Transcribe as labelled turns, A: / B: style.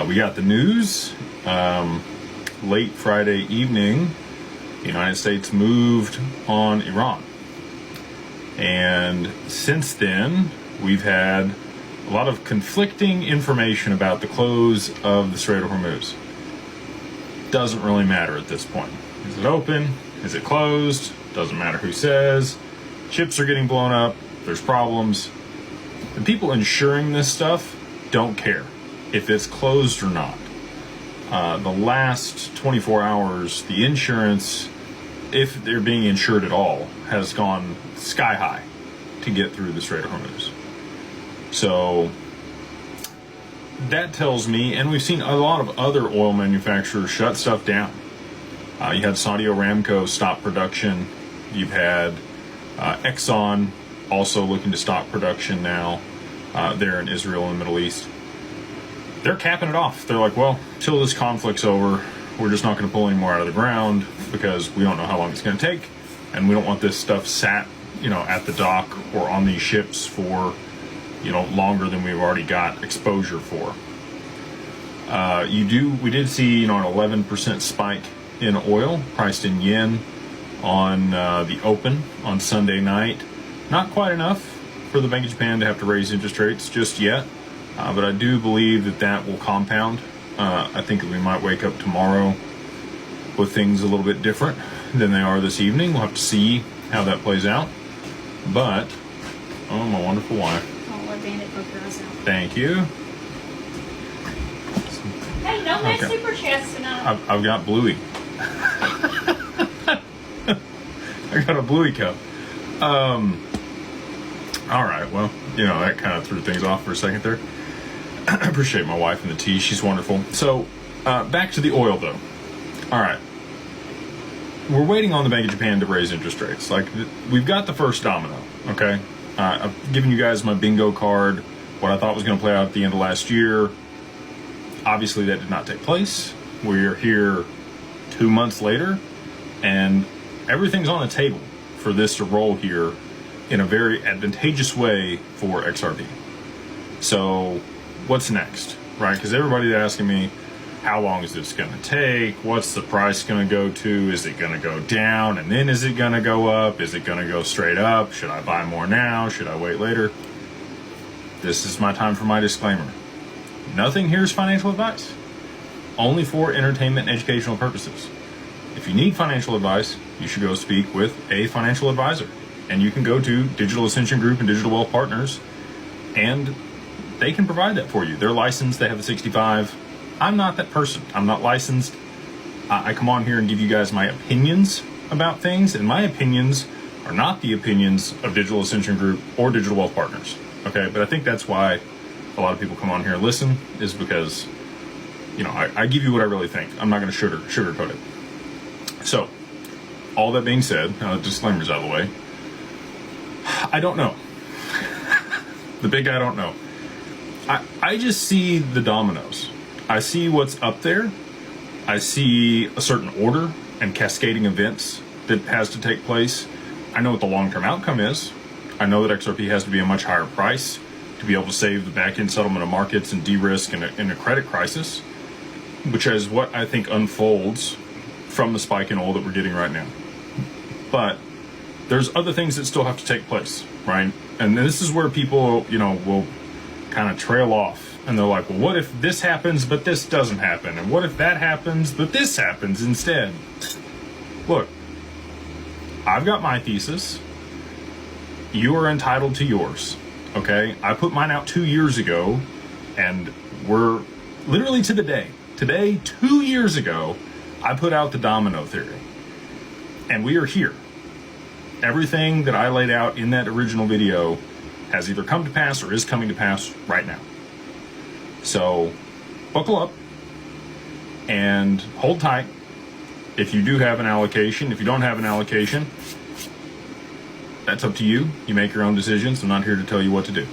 A: We got the news late Friday evening. The United States moved on Iran. And since then, we've had a lot of conflicting information about the close of the Strait of Hormuz. Doesn't really matter at this point. Is it open? Is it closed? Doesn't matter who says. Ships are getting blown up. There's problems. The people insuring this stuff don't care if it's closed or not. The last 24 hours, the insurance, if they're being insured at all, has gone sky high to get through the Strait of Hormuz. So that tells me, and we've seen a lot of other oil manufacturers shut stuff down. You had Saudi Aramco stop production. You've had Exxon also looking to stop production now there in Israel and the Middle East. They're capping it off. They're like, well, till this conflict's over, we're just not going to pull any more out of the ground because we don't know how long it's going to take, and we don't want this stuff sat, at the dock or on these ships for, longer than we've already got exposure for. We did see, an 11% spike in oil priced in yen on the open on Sunday night. Not quite enough for the Bank of Japan to have to raise interest rates just yet, but I do believe that will compound. I think that we might wake up tomorrow with things a little bit different than they are this evening. We'll have to see how that plays out. But, oh, my wonderful wife.
B: I'll let Bandit poke your eyes out.
A: Thank you.
B: Hey, don't make super chats tonight.
A: I've got Bluey. I got a Bluey cup. All right, well, that kind of threw things off for a second there. I appreciate my wife and the tea. She's wonderful. So, back to the oil, though. All right. We're waiting on the Bank of Japan to raise interest rates. We've got the first domino, okay? I've given you guys my bingo card, what I thought was going to play out at the end of last year. Obviously, that did not take place. We're here 2 months later, and everything's on the table for this to roll here in a very advantageous way for XRP. So, what's next, right? Because everybody's asking me, how long is this going to take? What's the price going to go to? Is it going to go down? And then is it going to go up? Is it going to go straight up? Should I buy more now? Should I wait later? This is my time for my disclaimer. Nothing here is financial advice. Only for entertainment and educational purposes. If you need financial advice, you should go speak with a financial advisor. And you can go to Digital Ascension Group and Digital Wealth Partners, and they can provide that for you. They're licensed. They have a 65. I'm not that person. I'm not licensed. I come on here and give you guys my opinions about things, and my opinions are not the opinions of Digital Ascension Group or Digital Wealth Partners. Okay, but I think that's why a lot of people come on here and listen, is because, I give you what I really think. I'm not going to sugarcoat it. So, all that being said, disclaimers out of the way, I don't know. The big I don't know. I just see the dominoes. I see what's up there. I see a certain order and cascading events that has to take place. I know what the long-term outcome is. I know that XRP has to be a much higher price to be able to save the back-end settlement of markets and de-risk in a credit crisis, which is what I think unfolds from the spike in oil that we're getting right now. But there's other things that still have to take place, right? And this is where people, will kind of trail off. And they're like, well, what if this happens, but this doesn't happen? And what if that happens, but this happens instead? Look, I've got my thesis. You are entitled to yours, okay? I put mine out 2 years ago, and we're literally to the day. Today, 2 years ago, I put out the domino theory. And we are here. Everything that I laid out in that original video has either come to pass or is coming to pass right now. So, buckle up and hold tight. If you do have an allocation, if you don't have an allocation, that's up to you. You make your own decisions. I'm not here to tell you what to do.